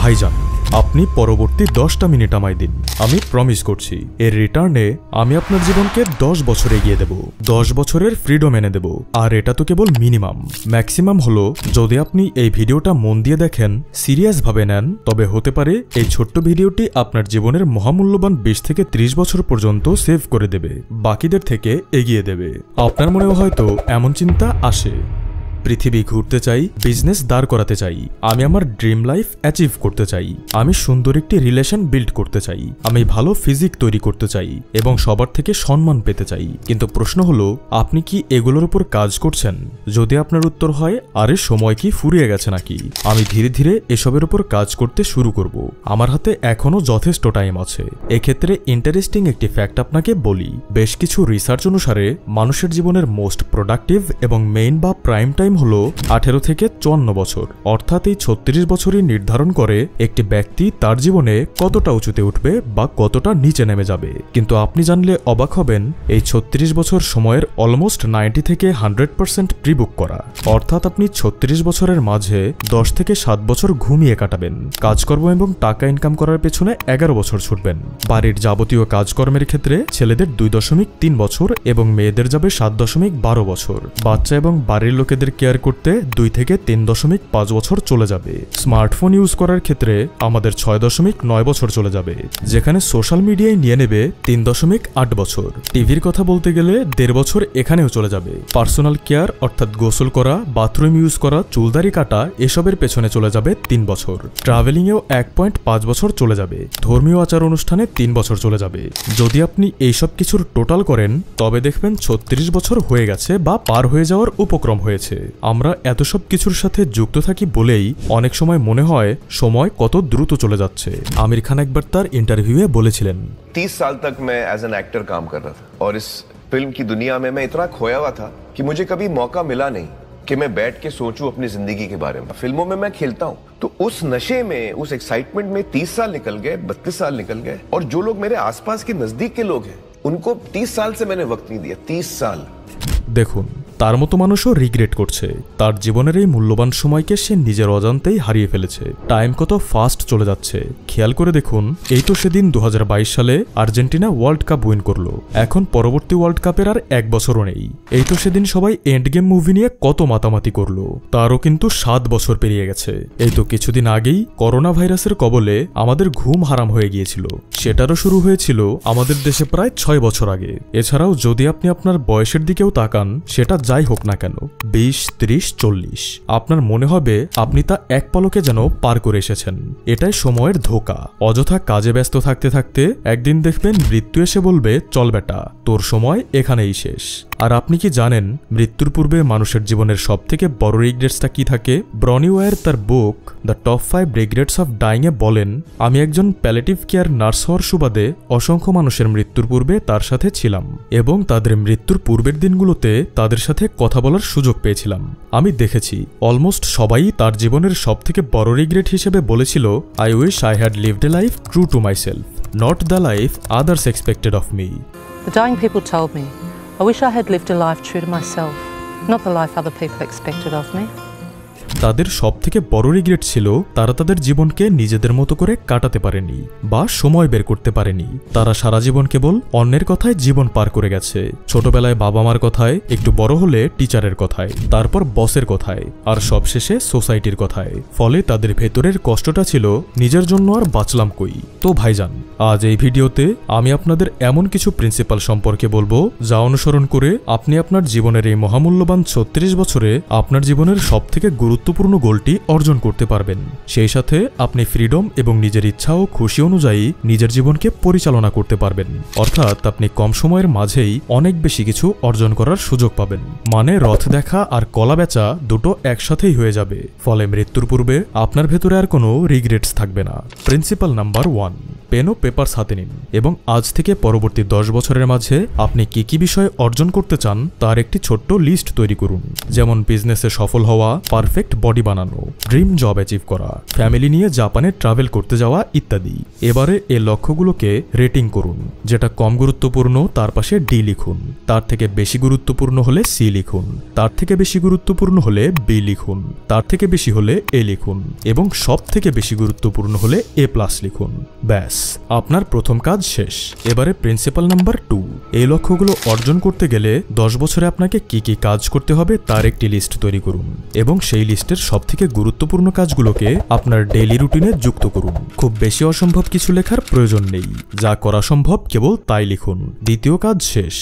ভাইজান, আপনি পরবর্তী 10টা মিনিট আমায় দিন, আমি প্রমিস করছি এর রিটার্নে আমি আপনার জীবনকে 10 বছর এগিয়ে দেব, 10 বছরের ফ্রিডম এনে দেব। আর এটা তো কেবল মিনিমাম, ম্যাক্সিমাম হলো যদি আপনি এই ভিডিওটা মন দিয়ে দেখেন, সিরিয়াস ভাবে নেন, তবে হতে পারে এই ছোট্ট ভিডিওটি আপনার জীবনের মহামূল্যবান 20 থেকে 30 বছর পর্যন্ত সেভ করে দেবে, বাকিদের থেকে এগিয়ে দেবে। আপনার মনেও হয়তো এমন চিন্তা আসে, পৃথিবী ঘুরতে চাই, বিজনেস দাঁড় করাতে চাই, আমি আমার ড্রিম লাইফ অ্যাচিভ করতে চাই, আমি সুন্দর একটি রিলেশন বিল্ড করতে চাই, আমি ভালো ফিজিক তৈরি করতে চাই এবং সবার থেকে সম্মান পেতে চাই। কিন্তু প্রশ্ন হলো, আপনি কি এগুলোর উপর কাজ করছেন? যদি আপনার উত্তর হয় আরে সময় কি ফুরিয়ে গেছে নাকি, আমি ধীরে ধীরে এসবের উপর কাজ করতে শুরু করব, আমার হাতে এখনো যথেষ্ট টাইম আছে। এক্ষেত্রে ইন্টারেস্টিং একটি ফ্যাক্ট আপনাকে বলি, বেশ কিছু রিসার্চ অনুসারে মানুষের জীবনের মোস্ট প্রোডাক্টিভ এবং মেইন বা প্রাইম টাইম হলো 18 থেকে 54 বছর, অর্থাৎ এই 36 বছরই নির্ধারণ করে একটি ব্যক্তি তার জীবনে কতটা উঁচুতে উঠবে বা কতটা নিচে নেমে যাবে। কিন্তু আপনি জানলে অবাক হবেন, এই 36 বছর সময়ের অলমোস্ট 90 থেকে 100% প্রিবুক করা, অর্থাৎ আপনি 36 বছরের মাঝে 10 থেকে 7 বছর ঘুমিয়ে কাটাবেন, কাজকর্ম এবং টাকা ইনকাম করার পেছনে 11 বছর ছুটবেন। বাড়ির যাবতীয় কাজকর্মের ক্ষেত্রে ছেলেদের 2.3 বছর এবং মেয়েদের যাবে 7.12 বছর, বাচ্চা এবং বাড়ির লোকেদের কেয়ার করতে 2 থেকে 3.5 বছর চলে যাবে। স্মার্টফোন ইউজ করার ক্ষেত্রে আমাদের 6.9 বছর চলে যাবে, যেখানে সোশ্যাল মিডিয়ায় নিয়ে নেবে 3.8 বছর। টিভির কথা বলতে গেলে 1.5 বছর এখানেও চলে যাবে। পার্সোনাল কেয়ার অর্থাৎ গোসল করা, বাথরুম ইউজ করা, চুলদারি কাটা এসবের পেছনে চলে যাবে 3 বছর। ট্রাভেলিংয়েও 1.5 বছর চলে যাবে। ধর্মীয় আচার অনুষ্ঠানে 3 বছর চলে যাবে। যদি আপনি এইসব কিছুর টোটাল করেন তবে দেখবেন 36 বছর হয়ে গেছে বা পার হয়ে যাওয়ার উপক্রম হয়েছে। আমরা এত সব কিছুর সাথে যুক্ত থাকি বলেই অনেক সময় মনে হয় সময় কত দ্রুত চলে যাচ্ছে। আমির খান একবার তার ইন্টারভিউয়ে বলেছিলেন, 30 साल तक मैं एज एन एक्टर काम कर रहा था और इस फिल्म की दुनिया में मैं इतना खोया हुआ था कि मुझे कभी मौका मिला नहीं कि मैं बैठ के सोचूं अपनी जिंदगी के बारे में। फिल्मों में मैं खेलता हूं तो उस नशे में, उस एक्साइटमेंट में 30 साल निकल गए, 32 साल निकल गए। और जो लोग मेरे आसपास के नजदीक के लोग हैं उनको 30 साल से मैंने वक्त नहीं दिया। 30 साल দেখুন, তার মতো মানুষও রিগ্রেট করছে, তার জীবনের এই মূল্যবান সময়কে সে নিজের অজান্তেই হারিয়ে ফেলেছে। টাইম কত ফাস্ট চলে যাচ্ছে খেয়াল করে দেখুন। এই তো সেদিন 2022 সালে আর্জেন্টিনা ওয়ার্ল্ড কাপ উইন করলো, এখন পরবর্তী ওয়ার্ল্ড কাপের আর 1 বছরও নেই। এই তো সেদিন সবাই এন্ড গেম মুভি নিয়ে কত মাতামাতি করলো, তারও কিন্তু 7 বছর পেরিয়ে গেছে। এই তো কিছুদিন আগেই করোনা ভাইরাসের কবলে আমাদের ঘুম হারাম হয়ে গিয়েছিল, সেটারও শুরু হয়েছিল আমাদের দেশে প্রায় 6 বছর আগে। এছাড়াও যদি আপনি আপনার বয়সের দিকেও তাকান, সেটা যাই হোক না কেন, 20, 30, 40, আপনার মনে হবে আপনি তা এক পলকে যেন পার করে এসেছেন। এটাই সময়ের ধোঁকা। অযথা কাজে ব্যস্ত থাকতে থাকতে একদিন দেখবেন মৃত্যু এসে বলবে, চল বেটা, তোর সময় এখানেই শেষ। আর আপনি কি জানেন মৃত্যুর পূর্বে মানুষের জীবনের সবথেকে বড় রিগ্রেটসটা কি থাকে? ব্রনি ওয়ার তার book the top 5 regrets of dying এ বলেন, আমি একজন প্যালেটিভ কেয়ার নার্স হওয়ার সুবাদে অসংখ্য মানুষের মৃত্যুর পূর্বে তার সাথে ছিলাম এবং তাদের মৃত্যুর পূর্বের দিনগুলোতে তাদের সাথে কথা বলার সুযোগ পেয়েছিলাম। আমি দেখেছি অলমোস্ট সবাই তার জীবনের সবথেকে বড় রিগ্রেট হিসেবে বলেছিল, I wish I had lived a life true to myself, not the life others expected of me. The dying people told me, I wish I had lived a life true to myself, not the life other people expected of me. তাদের সবথেকে বড় regret ছিল তারা তাদের জীবনকে নিজেদের মতো করে কাটাতে পারেনি বা সময় বের করতে পারেনি। তারা সারা জীবন কেবল অন্যের কথায় জীবন পার করে গেছে। ছোটবেলায় বাবা মার কথায়, একটু বড় হলে টিচারের কথায়, তারপর বসের কথায়, আর সবশেষে সোসাইটির কথায়। ফলে তাদের ভেতরের কষ্টটা ছিল নিজের জন্য আর বাঁচলাম কই। তো ভাইজান, আজ এই ভিডিওতে আমি আপনাদের এমন কিছু প্রিন্সিপাল সম্পর্কে বলবো যা অনুসরণ করে আপনি আপনার জীবনের এই মহামূল্যবান 36 বছরে আপনার জীবনের সবথেকে গুরুত্বপূর্ণ গোলটি অর্জন করতে পারবেন। সেই সাথে আপনি ফ্রিডম এবং নিজের ইচ্ছা ও খুশি অনুযায়ী নিজের জীবনকে পরিচালনা করতে পারবেন। অর্থাৎ আপনি কম সময়ের মাঝেই অনেক বেশি কিছু অর্জন করার সুযোগ পাবেন। মানে রথ দেখা আর কলা বেচা দুটো একসাথেই হয়ে যাবে। ফলে মৃত্যুর পূর্বে আপনার ভেতরে আর কোনো রিগ্রেটস থাকবে না। প্রিন্সিপাল নাম্বার 1, পেন ও পেপারস হাতে নিন এবং আজ থেকে পরবর্তী 10 বছরের মাঝে আপনি কি কি বিষয় অর্জন করতে চান তার একটি ছোট্ট লিস্ট তৈরি করুন। যেমন বিজনেসে সফল হওয়া, পারফেক্ট বডি বানানো, ড্রিম জব অ্যাচিভ করা, ফ্যামিলি নিয়ে জাপানে ট্রাভেল করতে যাওয়া ইত্যাদি। এবারে এই লক্ষ্যগুলোকে রেটিং করুন। যেটা কম গুরুত্বপূর্ণ তার পাশে ডি লিখুন, তার থেকে বেশি গুরুত্বপূর্ণ হলে সি লিখুন, তার থেকে বেশি গুরুত্বপূর্ণ হলে বি লিখুন, তার থেকে বেশি হলে এ লিখুন এবং সব থেকে বেশি গুরুত্বপূর্ণ হলে এ প্লাস লিখুন। ব্যাস, আপনার প্রথম কাজ শেষ। এবারে প্রিন্সিপাল নাম্বার 2, এই লক্ষ্যগুলো অর্জন করতে গেলে 10 বছরে আপনাকে কি কি কাজ করতে হবে তার একটি লিস্ট তৈরি করুন এবং সেই লিস্টের সবথেকে গুরুত্বপূর্ণ কাজগুলোকে আপনার ডেইলি রুটিনে যুক্ত করুন। খুব বেশি অসম্ভব কিছু লেখার প্রয়োজন নেই, যা করা সম্ভব কেবল তাই লিখুন। দ্বিতীয় কাজ শেষ।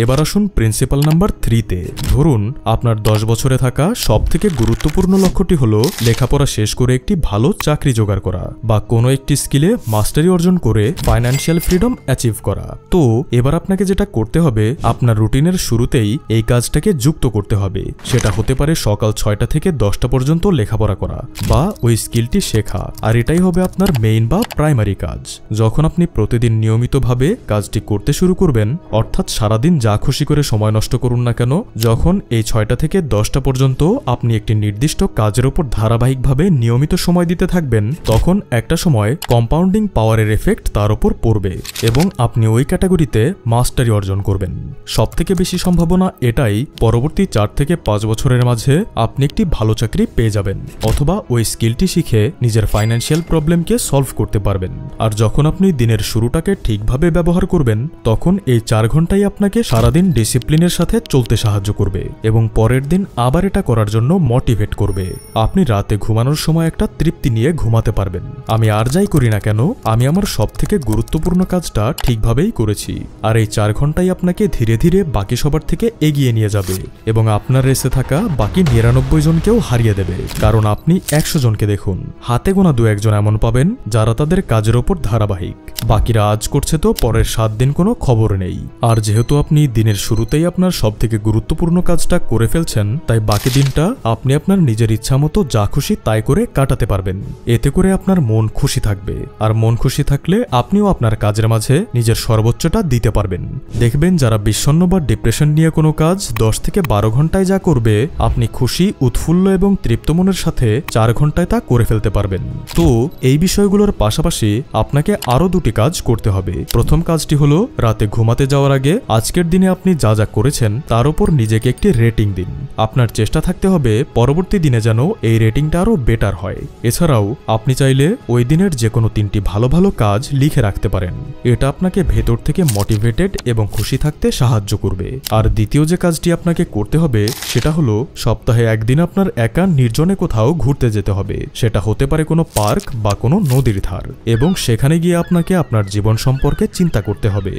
এবার আসুন প্রিন্সিপাল নাম্বার 3-তে। ধরুন আপনার 10 বছরে থাকা সবথেকে গুরুত্বপূর্ণ লক্ষ্যটি হলো লেখাপড়া শেষ করে একটি ভালো চাকরি জোগাড় করা বা কোনো একটি স্কিলে মাস্টারি অর্জন করে ফাইন্যান্সিয়াল ফ্রিডম অ্যাচিভ করা। তো এবার আপনাকে যেটা করতে হবে, আপনার রুটিনের শুরুতেই এই কাজটাকে যুক্ত করতে হবে। সেটা হতে পারে সকাল 6টা থেকে 10টা পর্যন্ত লেখাপড়া করা বা ওই স্কিলটি শেখা। আর এটাই হবে আপনার মেইন বা প্রাইমারি কাজ। যখন আপনি প্রতিদিন নিয়মিতভাবে কাজটি করতে শুরু করবেন, অর্থাৎ সারাদিন যা খুশি করে সময় নষ্ট করুন না কেন, যখন এই 6টা থেকে 10টা পর্যন্ত আপনি একটি নির্দিষ্ট কাজের উপর ধারাবাহিকভাবে নিয়মিত সময় দিতে থাকবেন, তখন একটা সময় কম্পাউন্ডিং পাওয়ারের এফেক্ট তার উপর পড়বে এবং আপনি ওই ক্যাটাগরিতে মাস্টারি অর্জন করবেন। সবথেকে বেশি সম্ভাবনা এটাই, পরবর্তী 4 থেকে 5 বছরের মাঝে আপনি একটি ভালো চাকরি পেয়ে যাবেন অথবা ওই স্কিলটি শিখে নিজের ফাইন্যান্সিয়াল প্রবলেমকে সলভ করতে পারবেন। আর যখন আপনি দিনের শুরুটাকে ঠিকভাবে ব্যবহার করবেন, তখন এই 4 ঘন্টাই আপনাকে সারাদিন ডিসিপ্লিনের সাথে চলতে সাহায্য করবে এবং পরের দিন আবার এটা করার জন্য মোটিভেট করবে। আপনি রাতে ঘুমানোর সময় একটা তৃপ্তি নিয়ে ঘুমাতে পারবেন। আমি আর যাই করি না কেন, আমি আমার সবথেকে গুরুত্বপূর্ণ কাজটা ঠিকভাবেই করেছি। আর এই 4 ঘন্টাই আপনাকে ধীরে ধীরে বাকি সবার থেকে এগিয়ে নিয়ে যাবে এবং আপনার রেসে থাকা বাকি 99 জনকেও হারিয়ে দেবে। কারণ আপনি 100 জনকে দেখুন, হাতে গোনা 2-1 জন এমন পাবেন যারা তাদের কাজের ওপর ধারাবাহিক। বাকিরা আজ করছে তো পরের 7 দিন কোনো খবর নেই। আর যেহেতু আপনি দিনের শুরুতেই আপনার সবথেকে গুরুত্বপূর্ণ কাজটা করে ফেলছেন, তাই বাকি দিনটা আপনি আপনার নিজের ইচ্ছা মতো যা খুশি তাই করে কাটাতে পারবেন। এতে করে আপনার মন খুশি থাকবে, আর মন খুশি থাকলে আপনিও আপনার কাজের মাঝে নিজের সর্বোচ্চটা দিতে পারবেন। দেখবেন যারা বিষণ্ণ বা ডিপ্রেশন নিয়ে কোনো কাজ 10 থেকে 12 ঘন্টায় যা করবে, আপনি খুশি, উৎফুল্ল এবং তৃপ্ত মনের সাথে 4 ঘন্টায় তা করে ফেলতে পারবেন। তো এই বিষয়গুলোর পাশাপাশি আপনাকে আরো 2টি কাজ করতে হবে। প্রথম কাজটি হলো রাতে ঘুমাতে যাওয়ার আগে আজকের দিনে আপনি যা যা করেছেন তার উপর নিজেকে একটি রেটিং দিন। আপনার চেষ্টা থাকতে হবে পরবর্তী দিনে যেন এই রেটিংটা আরো বেটার হয়। এছাড়াও আপনি চাইলে ওই দিনের যে কোনো 3টি ভালো ভালো কাজ লিখে রাখতে পারেন। এটা আপনাকে ভেতর থেকে মোটিভেটেড এবং খুশি থাকতে সাহায্য করবে। আর দ্বিতীয় যে কাজটি আপনাকে করতে হবে সেটা হলো সপ্তাহে একদিন আপনার একা নির্জনে কোথাও ঘুরতে যেতে হবে। সেটা হতে পারে কোনো পার্ক বা কোনো নদীর ধার, এবং সেখানে গিয়ে আপনাকে আপনার জীবন সম্পর্কে চিন্তা করতে হবে।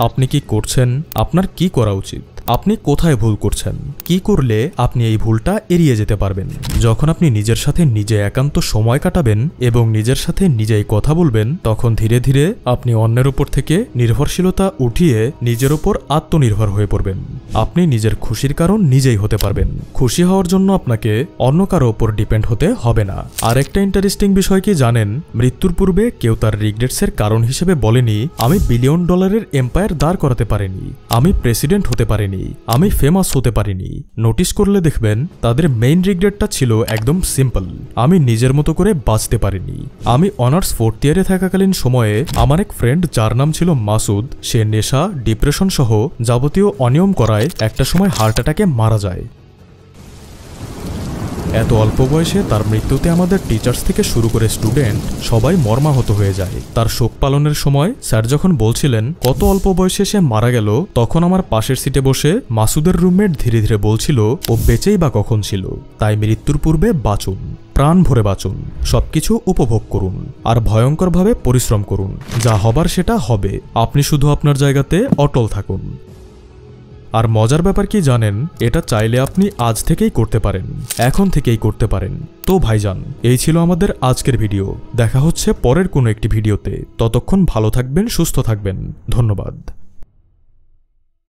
আপনি কি করছেন, আপনার কি করা উচিত, আপনি কোথায় ভুল করছেন, কি করলে আপনি এই ভুলটা এড়িয়ে যেতে পারবেন। যখন আপনি নিজের সাথে নিজে একান্ত সময় কাটাবেন এবং নিজের সাথে নিজেই কথা বলবেন, তখন ধীরে ধীরে আপনি অন্যের উপর থেকে নির্ভরশীলতা উঠিয়ে নিজের উপর আত্মনির্ভর হয়ে পড়বেন। আপনি নিজের খুশির কারণ নিজেই হতে পারবেন। খুশি হওয়ার জন্য আপনাকে অন্য কারো উপর ডিপেন্ড হতে হবে না। আর একটা ইন্টারেস্টিং বিষয় কি জানেন, মৃত্যুর পূর্বে কেউ তার রিগ্রেটসের কারণ হিসেবে বলেনি আমি $1 বিলিয়ন এম্পায়ার দাঁড় করাতে পারিনি, আমি প্রেসিডেন্ট হতে পারিনি, আমি ফেমাস হতে পারিনি। নোটিস করলে দেখবেন তাদের মেইন রিগ্রেটটা ছিল একদম সিম্পল, আমি নিজের মতো করে বাঁচতে পারিনি। আমি অনার্স 4th ইয়ারে থাকাকালীন সময়ে আমার এক ফ্রেন্ড যার নাম ছিল মাসুদ, সে নেশা, ডিপ্রেশন সহ যাবতীয় অনিয়ম করায় একটা সময় হার্ট অ্যাটাকে মারা যায়। এত অল্প বয়সে তার মৃত্যুতে আমাদের টিচার্স থেকে শুরু করে স্টুডেন্ট সবাই মর্মাহত হয়ে যায়। তার শোক পালনের সময় স্যার যখন বলছিলেন কত অল্প বয়সে সে মারা গেল, তখন আমার পাশের সিটে বসে মাসুদের রুমমেট ধীরে ধীরে বলছিল ও বেঁচেই বা কখন ছিল। তাই মৃত্যুর পূর্বে বাঁচুন, প্রাণ ভরে বাঁচুন, সবকিছু উপভোগ করুন আর ভয়ঙ্করভাবে পরিশ্রম করুন। যা হবার সেটা হবে, আপনি শুধু আপনার জায়গাতে অটল থাকুন। আর মজার ব্যাপার কি জানেন, এটা চাইলে আপনি আজ থেকেই করতে পারেন, এখন থেকেই করতে পারেন। তো ভাইজান, এই ছিল আমাদের আজকের ভিডিও। দেখা হচ্ছে পরের কোনো একটি ভিডিওতে। ততক্ষণ ভালো থাকবেন, সুস্থ থাকবেন। ধন্যবাদ।